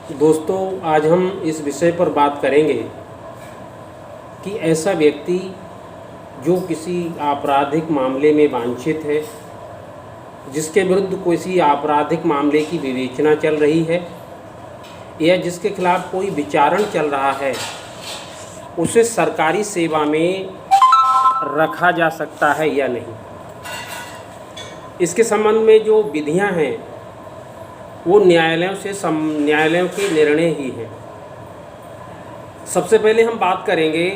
दोस्तों, आज हम इस विषय पर बात करेंगे कि ऐसा व्यक्ति जो किसी आपराधिक मामले में वांछित है, जिसके विरुद्ध किसी आपराधिक मामले की विवेचना चल रही है या जिसके खिलाफ कोई विचारण चल रहा है, उसे सरकारी सेवा में रखा जा सकता है या नहीं। इसके संबंध में जो विधियां हैं वो न्यायालयों के निर्णय ही हैं। सबसे पहले हम बात करेंगे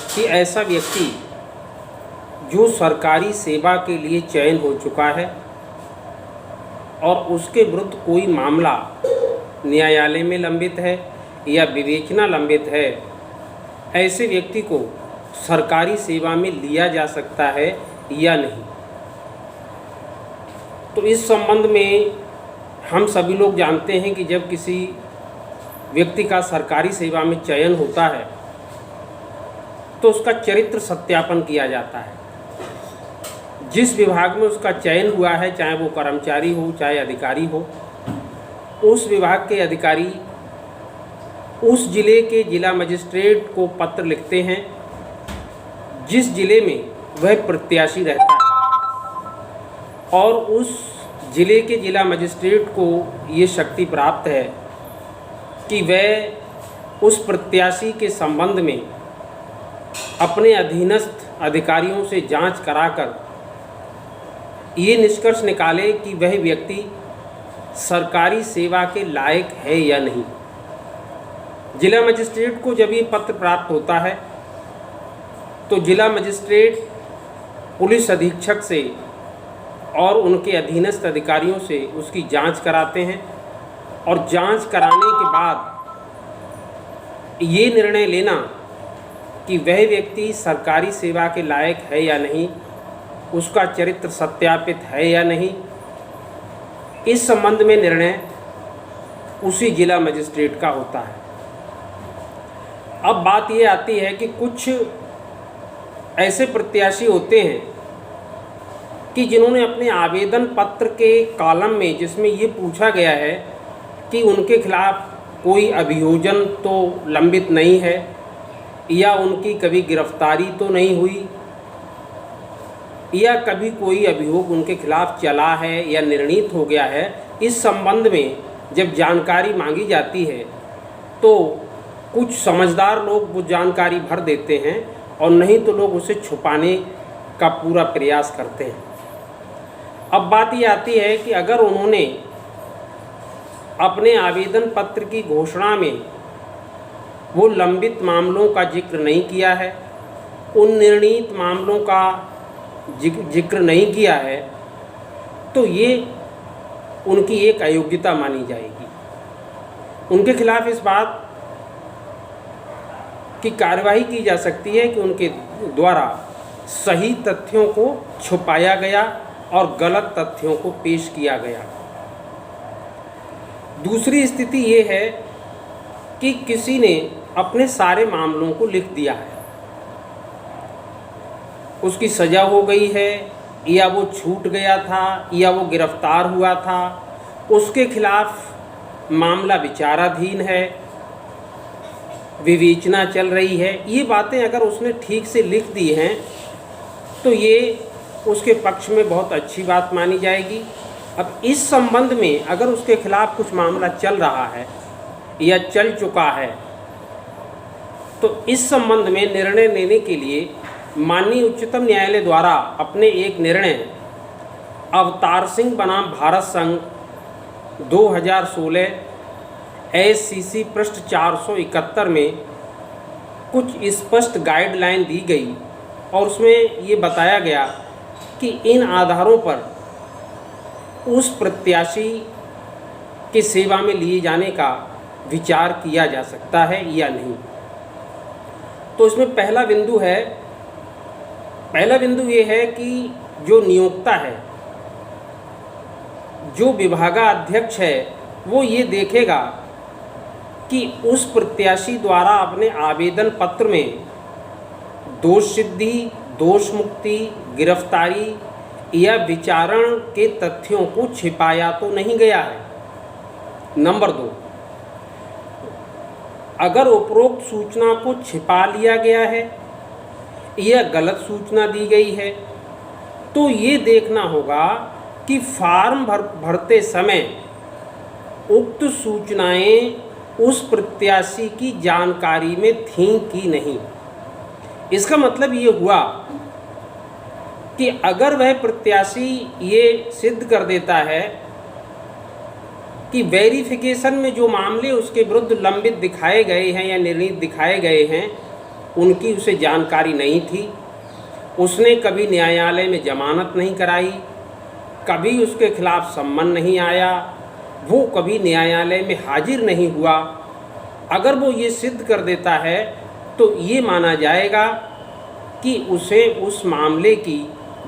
कि ऐसा व्यक्ति जो सरकारी सेवा के लिए चयन हो चुका है और उसके विरुद्ध कोई मामला न्यायालय में लंबित है या विवेचना लंबित है, ऐसे व्यक्ति को सरकारी सेवा में लिया जा सकता है या नहीं। तो इस संबंध में हम सभी लोग जानते हैं कि जब किसी व्यक्ति का सरकारी सेवा में चयन होता है तो उसका चरित्र सत्यापन किया जाता है। जिस विभाग में उसका चयन हुआ है, चाहे वो कर्मचारी हो चाहे अधिकारी हो, उस विभाग के अधिकारी उस जिले के जिला मजिस्ट्रेट को पत्र लिखते हैं जिस जिले में वह प्रत्याशी रहता है, और उस जिले के जिला मजिस्ट्रेट को ये शक्ति प्राप्त है कि वह उस प्रत्याशी के संबंध में अपने अधीनस्थ अधिकारियों से जांच कराकर ये निष्कर्ष निकाले कि वह व्यक्ति सरकारी सेवा के लायक है या नहीं। जिला मजिस्ट्रेट को जब ये पत्र प्राप्त होता है तो जिला मजिस्ट्रेट पुलिस अधीक्षक से और उनके अधीनस्थ अधिकारियों से उसकी जांच कराते हैं, और जांच कराने के बाद ये निर्णय लेना कि वह व्यक्ति सरकारी सेवा के लायक है या नहीं, उसका चरित्र सत्यापित है या नहीं, इस संबंध में निर्णय उसी जिला मजिस्ट्रेट का होता है। अब बात ये आती है कि कुछ ऐसे प्रत्याशी होते हैं कि जिन्होंने अपने आवेदन पत्र के कॉलम में, जिसमें ये पूछा गया है कि उनके खिलाफ कोई अभियोजन तो लंबित नहीं है या उनकी कभी गिरफ्तारी तो नहीं हुई या कभी कोई अभियोग उनके खिलाफ चला है या निर्णीत हो गया है, इस संबंध में जब जानकारी मांगी जाती है तो कुछ समझदार लोग वो जानकारी भर देते हैं और नहीं तो लोग उसे छुपाने का पूरा प्रयास करते हैं। अब बात ये आती है कि अगर उन्होंने अपने आवेदन पत्र की घोषणा में वो लंबित मामलों का जिक्र नहीं किया है, उन निर्णीत मामलों का जिक्र नहीं किया है, तो ये उनकी एक अयोग्यता मानी जाएगी। उनके खिलाफ इस बात की कार्यवाही की जा सकती है कि उनके द्वारा सही तथ्यों को छुपाया गया और गलत तथ्यों को पेश किया गया। दूसरी स्थिति ये है कि किसी ने अपने सारे मामलों को लिख दिया है, उसकी सज़ा हो गई है या वो छूट गया था या वो गिरफ्तार हुआ था, उसके खिलाफ मामला विचाराधीन है, विवेचना चल रही है, ये बातें अगर उसने ठीक से लिख दी हैं तो ये उसके पक्ष में बहुत अच्छी बात मानी जाएगी। अब इस संबंध में अगर उसके खिलाफ कुछ मामला चल रहा है या चल चुका है तो इस संबंध में निर्णय लेने के लिए माननीय उच्चतम न्यायालय द्वारा अपने एक निर्णय अवतार सिंह बनाम भारत संघ 2016 SCC पृष्ठ 471 में कुछ स्पष्ट गाइडलाइन दी गई और उसमें ये बताया गया कि इन आधारों पर उस प्रत्याशी की सेवा में लिए जाने का विचार किया जा सकता है या नहीं। तो इसमें पहला बिंदु ये है कि जो नियोक्ता है, जो विभागाध्यक्ष है, वो ये देखेगा कि उस प्रत्याशी द्वारा अपने आवेदन पत्र में दोष सिद्धि, दोष मुक्ति, गिरफ्तारी या विचारण के तथ्यों को छिपाया तो नहीं गया है। नंबर 2, अगर उपरोक्त सूचना को छिपा लिया गया है या गलत सूचना दी गई है तो ये देखना होगा कि फॉर्म भरते समय उक्त सूचनाएं उस प्रत्याशी की जानकारी में थीं कि नहीं। इसका मतलब ये हुआ कि अगर वह प्रत्याशी ये सिद्ध कर देता है कि वेरिफिकेशन में जो मामले उसके विरुद्ध लंबित दिखाए गए हैं या निर्णीत दिखाए गए हैं उनकी उसे जानकारी नहीं थी, उसने कभी न्यायालय में जमानत नहीं कराई, कभी उसके खिलाफ सम्मन नहीं आया, वो कभी न्यायालय में हाजिर नहीं हुआ, अगर वो ये सिद्ध कर देता है तो ये माना जाएगा कि उसे उस मामले की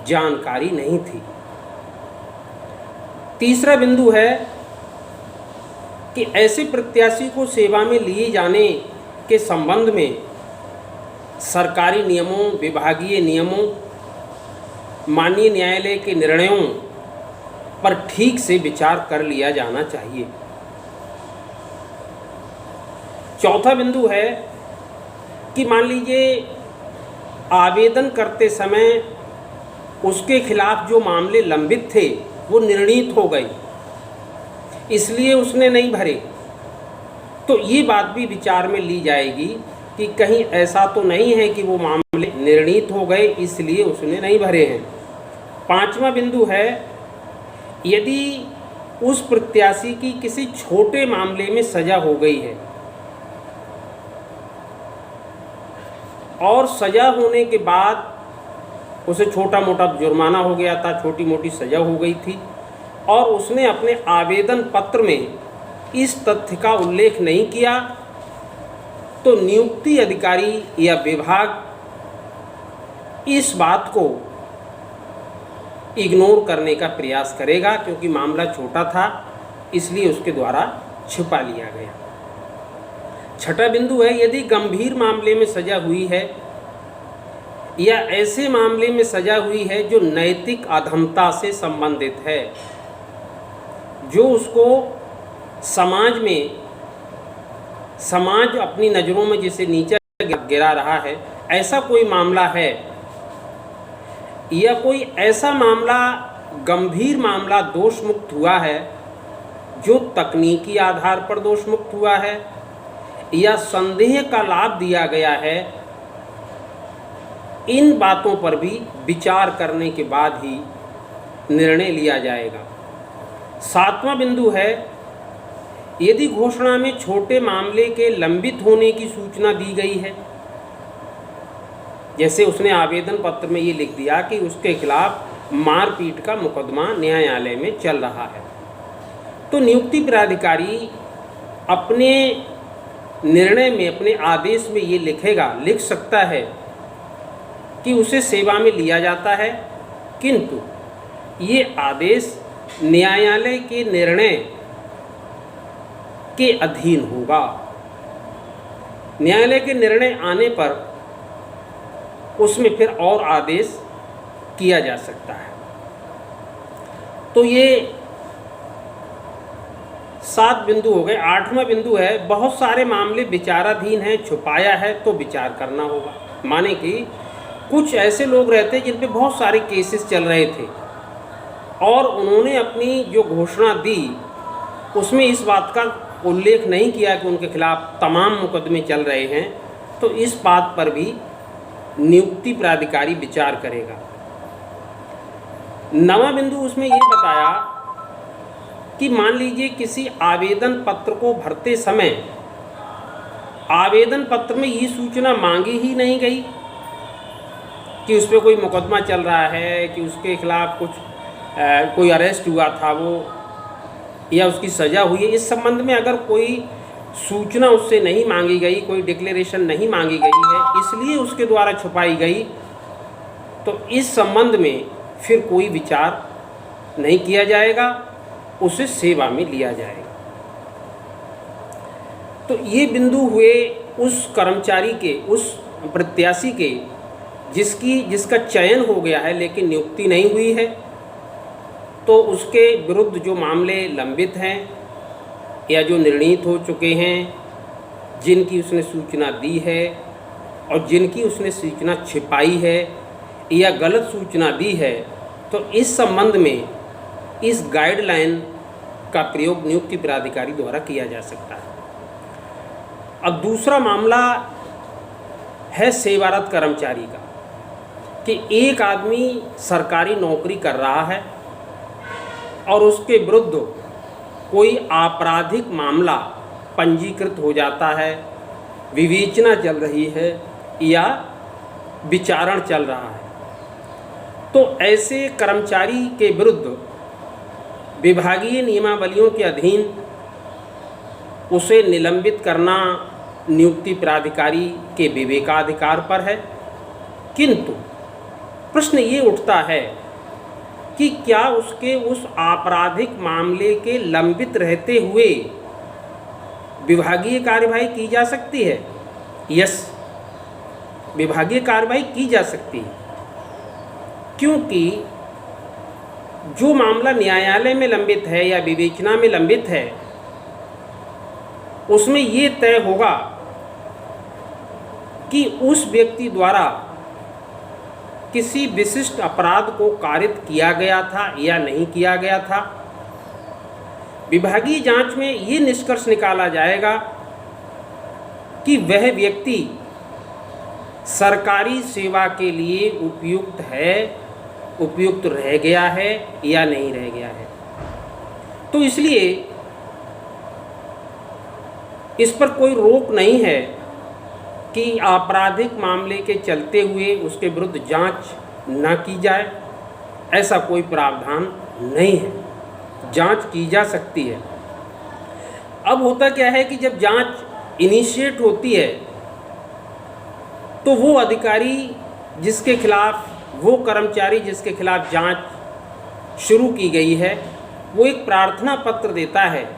जानकारी नहीं थी। तीसरा बिंदु है कि ऐसे प्रत्याशी को सेवा में लिए जाने के संबंध में सरकारी नियमों, विभागीय नियमों, माननीय न्यायालय के निर्णयों पर ठीक से विचार कर लिया जाना चाहिए। चौथा बिंदु है कि मान लीजिए आवेदन करते समय उसके खिलाफ जो मामले लंबित थे वो निर्णीत हो गए, इसलिए उसने नहीं भरे, तो ये बात भी विचार में ली जाएगी कि कहीं ऐसा तो नहीं है कि वो मामले निर्णीत हो गए इसलिए उसने नहीं भरे हैं। पांचवा बिंदु है, यदि उस प्रत्याशी की किसी छोटे मामले में सजा हो गई है और सजा होने के बाद उसे छोटा मोटा जुर्माना हो गया था, छोटी मोटी सजा हो गई थी और उसने अपने आवेदन पत्र में इस तथ्य का उल्लेख नहीं किया, तो नियुक्ति अधिकारी या विभाग इस बात को इग्नोर करने का प्रयास करेगा क्योंकि मामला छोटा था इसलिए उसके द्वारा छिपा लिया गया। छठा बिंदु है, यदि गंभीर मामले में सजा हुई है या ऐसे मामले में सजा हुई है जो नैतिक अधमता से संबंधित है, जो उसको समाज अपनी नज़रों में जिसे नीचे गिरा रहा है, ऐसा कोई मामला है या कोई ऐसा मामला गंभीर मामला दोष मुक्त हुआ है जो तकनीकी आधार पर दोष मुक्त हुआ है या संदेह का लाभ दिया गया है, इन बातों पर भी विचार करने के बाद ही निर्णय लिया जाएगा। सातवां बिंदु है, यदि घोषणा में छोटे मामले के लंबित होने की सूचना दी गई है, जैसे उसने आवेदन पत्र में ये लिख दिया कि उसके खिलाफ मारपीट का मुकदमा न्यायालय में चल रहा है, तो नियुक्ति प्राधिकारी अपने निर्णय में, अपने आदेश में ये लिख सकता है कि उसे सेवा में लिया जाता है, किंतु ये आदेश न्यायालय के निर्णय के अधीन होगा। न्यायालय के निर्णय आने पर उसमें फिर और आदेश किया जा सकता है। तो ये 7 बिंदु हो गए। 8वां बिंदु है, बहुत सारे मामले विचाराधीन हैं, छुपाया है तो विचार करना होगा। माने कि कुछ ऐसे लोग रहते जिन पे बहुत सारे केसेस चल रहे थे और उन्होंने अपनी जो घोषणा दी उसमें इस बात का उल्लेख नहीं किया कि उनके खिलाफ तमाम मुकदमे चल रहे हैं, तो इस बात पर भी नियुक्ति प्राधिकारी विचार करेगा। 9वां बिंदु उसमें ये बताया कि मान लीजिए किसी आवेदन पत्र को भरते समय आवेदन पत्र में ये सूचना मांगी ही नहीं गई कि उस पर कोई मुकदमा चल रहा है, कि उसके खिलाफ कोई अरेस्ट हुआ था वो या उसकी सज़ा हुई है। इस संबंध में अगर कोई सूचना उससे नहीं मांगी गई, कोई डिक्लेरेशन नहीं मांगी गई है, इसलिए उसके द्वारा छुपाई गई, तो इस संबंध में फिर कोई विचार नहीं किया जाएगा, उसे सेवा में लिया जाएगा। तो ये बिंदु हुए उस कर्मचारी के, उस प्रत्याशी के जिसका चयन हो गया है लेकिन नियुक्ति नहीं हुई है, तो उसके विरुद्ध जो मामले लंबित हैं या जो निर्णीत हो चुके हैं, जिनकी उसने सूचना दी है और जिनकी उसने सूचना छिपाई है या गलत सूचना दी है, तो इस संबंध में इस गाइडलाइन का प्रयोग नियुक्ति प्राधिकारी द्वारा किया जा सकता है। अब दूसरा मामला है सेवारत कर्मचारी का, कि एक आदमी सरकारी नौकरी कर रहा है और उसके विरुद्ध कोई आपराधिक मामला पंजीकृत हो जाता है, विवेचना चल रही है या विचारण चल रहा है, तो ऐसे कर्मचारी के विरुद्ध विभागीय नियमावलियों के अधीन उसे निलंबित करना नियुक्ति प्राधिकारी के विवेकाधिकार पर है। किंतु प्रश्न ये उठता है कि क्या उसके उस आपराधिक मामले के लंबित रहते हुए विभागीय कार्यवाही की जा सकती है? यस, विभागीय कार्यवाही की जा सकती है, क्योंकि जो मामला न्यायालय में लंबित है या विवेचना में लंबित है, उसमें ये तय होगा कि उस व्यक्ति द्वारा किसी विशिष्ट अपराध को कारित किया गया था या नहीं किया गया था। विभागीय जांच में ये निष्कर्ष निकाला जाएगा कि वह व्यक्ति सरकारी सेवा के लिए उपयुक्त है, उपयुक्त रह गया है या नहीं रह गया है। तो इसलिए इस पर कोई रोक नहीं है कि आपराधिक मामले के चलते हुए उसके विरुद्ध जांच न की जाए, ऐसा कोई प्रावधान नहीं है, जांच की जा सकती है। अब होता क्या है कि जब जांच इनिशिएट होती है तो वो अधिकारी जिसके खिलाफ, वो कर्मचारी जिसके खिलाफ जांच शुरू की गई है, वो एक प्रार्थना पत्र देता है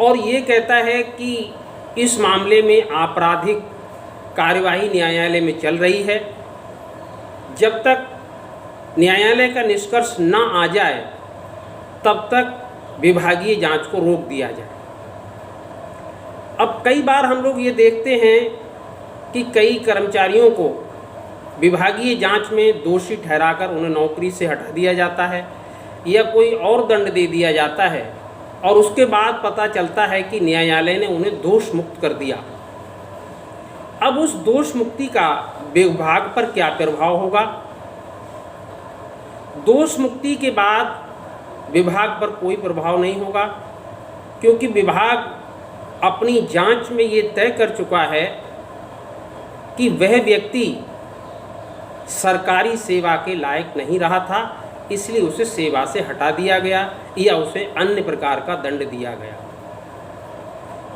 और ये कहता है कि इस मामले में आपराधिक कार्यवाही न्यायालय में चल रही है, जब तक न्यायालय का निष्कर्ष न आ जाए तब तक विभागीय जांच को रोक दिया जाए। अब कई बार हम लोग ये देखते हैं कि कई कर्मचारियों को विभागीय जांच में दोषी ठहराकर उन्हें नौकरी से हटा दिया जाता है या कोई और दंड दे दिया जाता है और उसके बाद पता चलता है कि न्यायालय ने उन्हें दोष मुक्त कर दिया। अब उस दोष मुक्ति का विभाग पर क्या प्रभाव होगा? दोष मुक्ति के बाद विभाग पर कोई प्रभाव नहीं होगा, क्योंकि विभाग अपनी जांच में ये तय कर चुका है कि वह व्यक्ति सरकारी सेवा के लायक नहीं रहा था, इसलिए उसे सेवा से हटा दिया गया या उसे अन्य प्रकार का दंड दिया गया।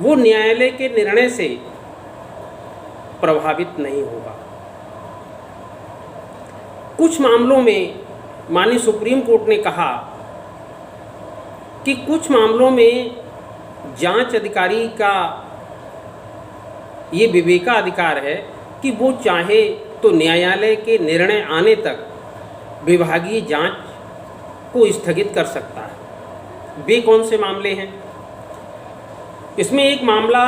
वो न्यायालय के निर्णय से प्रभावित नहीं होगा। कुछ मामलों में माननीय सुप्रीम कोर्ट ने कहा कि कुछ मामलों में जांच अधिकारी का ये विवेकाधिकार है कि वो चाहे तो न्यायालय के निर्णय आने तक विभागीय जांच को स्थगित कर सकता है। वे कौन से मामले हैं? इसमें एक मामला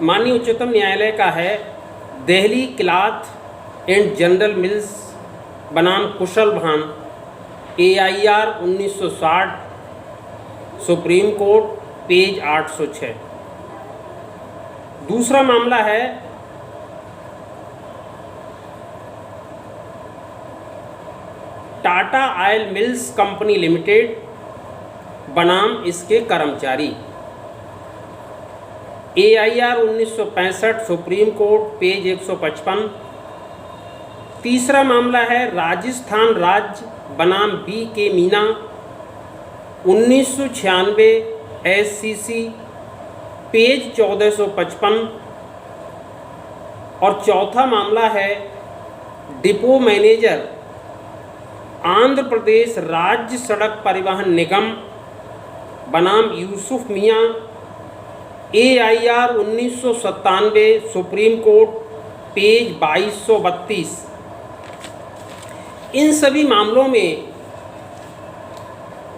माननीय उच्चतम न्यायालय का है, Delhi cloth and general mills बनाम कुशल भान, AIR 1960, सुप्रीम कोर्ट, पेज 806। दूसरा मामला है Tata oil mills company limited बनाम इसके कर्मचारी, AIR 1965, सुप्रीम कोर्ट, पेज 155। तीसरा मामला है राजस्थान राज्य बनाम BK मीना, 1996, SCC, पेज 1455। और चौथा मामला है डिपो मैनेजर आंध्र प्रदेश राज्य सड़क परिवहन निगम बनाम यूसुफ मियाँ, AIR 1997, सुप्रीम कोर्ट, पेज 2232। इन सभी मामलों में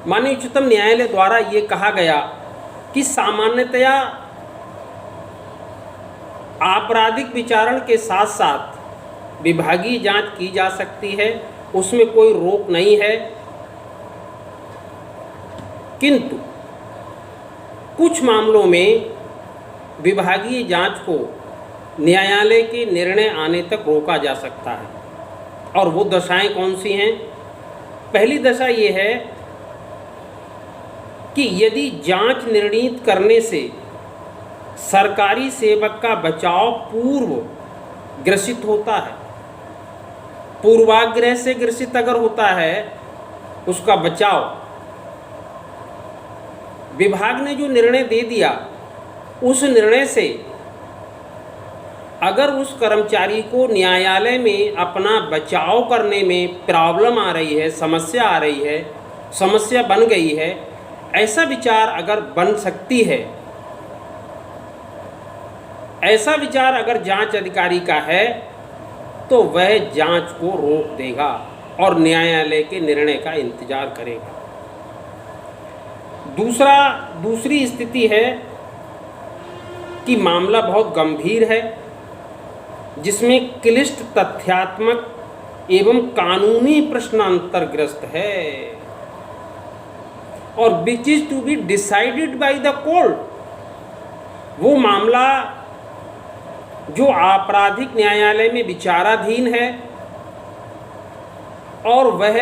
माननीय उच्चतम न्यायालय द्वारा ये कहा गया कि सामान्यतया आपराधिक विचारण के साथ साथ विभागीय जांच की जा सकती है, उसमें कोई रोक नहीं है। किंतु कुछ मामलों में विभागीय जांच को न्यायालय के निर्णय आने तक रोका जा सकता है। और वो दशाएं कौन सी हैं? पहली दशा ये है कि यदि जांच निर्णीत करने से सरकारी सेवक का बचाव पूर्व ग्रसित होता है, पूर्वाग्रह से ग्रसित अगर होता है उसका बचाव, विभाग ने जो निर्णय दे दिया उस निर्णय से अगर उस कर्मचारी को न्यायालय में अपना बचाव करने में प्रॉब्लम आ रही है, समस्या आ रही है, समस्या बन गई है, ऐसा विचार अगर बन सकती है, ऐसा विचार अगर जांच अधिकारी का है तो वह जांच को रोक देगा और न्यायालय के निर्णय का इंतजार करेगा। दूसरी स्थिति है कि मामला बहुत गंभीर है, जिसमें क्लिष्ट तथ्यात्मक एवं कानूनी प्रश्न अंतर्ग्रस्त है और which is to be decided by the court. वो मामला जो आपराधिक न्यायालय में विचाराधीन है और वह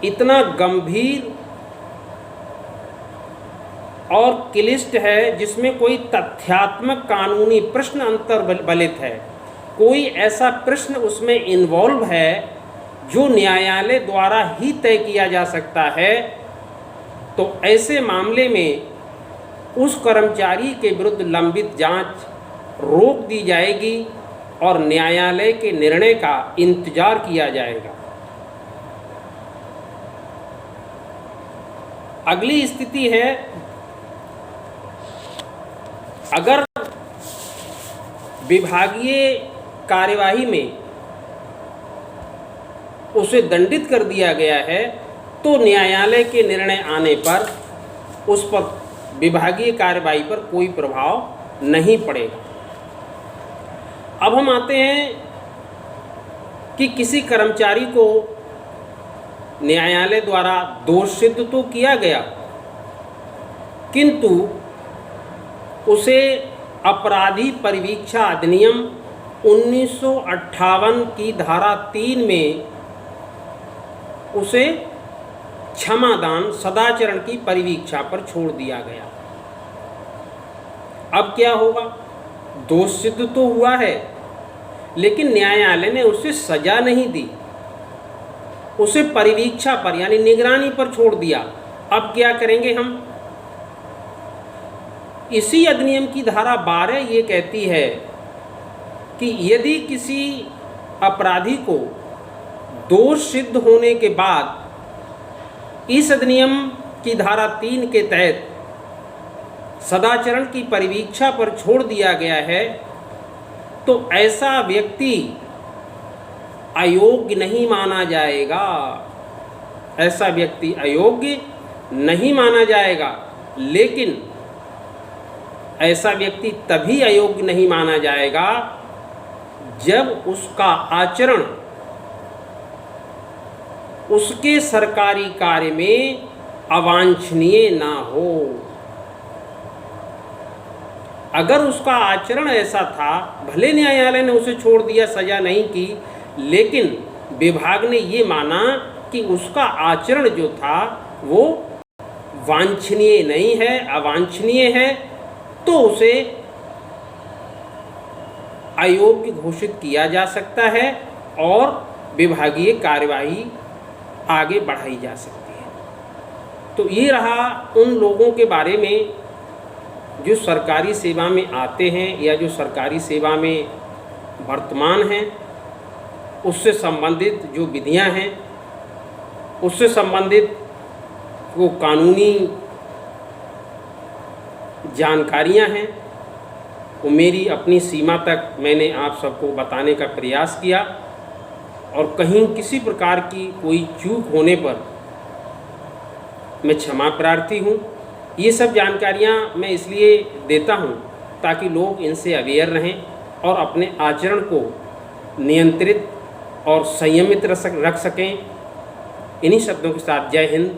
इतना गंभीर और क्लिष्ट है, जिसमें कोई तथ्यात्मक कानूनी प्रश्न अंतर्बलित है, कोई ऐसा प्रश्न उसमें इन्वॉल्व है जो न्यायालय द्वारा ही तय किया जा सकता है, तो ऐसे मामले में उस कर्मचारी के विरुद्ध लंबित जांच रोक दी जाएगी और न्यायालय के निर्णय का इंतजार किया जाएगा। अगली स्थिति है, अगर विभागीय कार्यवाही में उसे दंडित कर दिया गया है तो न्यायालय के निर्णय आने पर उस पर विभागीय कार्यवाही पर कोई प्रभाव नहीं पड़ेगा। अब हम आते हैं कि किसी कर्मचारी को न्यायालय द्वारा दोष सिद्ध तो किया गया, किंतु उसे अपराधी परिवीक्षा अधिनियम 1958 की धारा 3 में उसे क्षमादान सदाचरण की परिवीक्षा पर छोड़ दिया गया। अब क्या होगा? दोष सिद्ध तो हुआ है, लेकिन न्यायालय ने उसे सजा नहीं दी, उसे परिवीक्षा पर यानी निगरानी पर छोड़ दिया। अब क्या करेंगे हम? इसी अधिनियम की धारा 12 ये कहती है कि यदि किसी अपराधी को दोष सिद्ध होने के बाद इस अधिनियम की धारा 3 के तहत सदाचरण की परिवीक्षा पर छोड़ दिया गया है, तो ऐसा व्यक्ति अयोग्य नहीं माना जाएगा, ऐसा व्यक्ति अयोग्य नहीं माना जाएगा। लेकिन ऐसा व्यक्ति तभी अयोग्य नहीं माना जाएगा जब उसका आचरण उसके सरकारी कार्य में अवांछनीय ना हो। अगर उसका आचरण ऐसा था, भले न्यायालय ने उसे छोड़ दिया, सजा नहीं की, लेकिन विभाग ने ये माना कि उसका आचरण जो था वो वांछनीय नहीं है, अवांछनीय है, तो उसे अयोग्य घोषित किया जा सकता है और विभागीय कार्यवाही आगे बढ़ाई जा सकती है। तो ये रहा उन लोगों के बारे में जो सरकारी सेवा में आते हैं या जो सरकारी सेवा में वर्तमान हैं, उससे संबंधित जो विधियां हैं, उससे संबंधित वो कानूनी जानकारियां हैं, वो मेरी अपनी सीमा तक मैंने आप सबको बताने का प्रयास किया। और कहीं किसी प्रकार की कोई चूक होने पर मैं क्षमा प्रार्थी हूँ। ये सब जानकारियाँ मैं इसलिए देता हूँ ताकि लोग इनसे अवेयर रहें और अपने आचरण को नियंत्रित और संयमित रख सकें। इन्हीं शब्दों के साथ जय हिंद,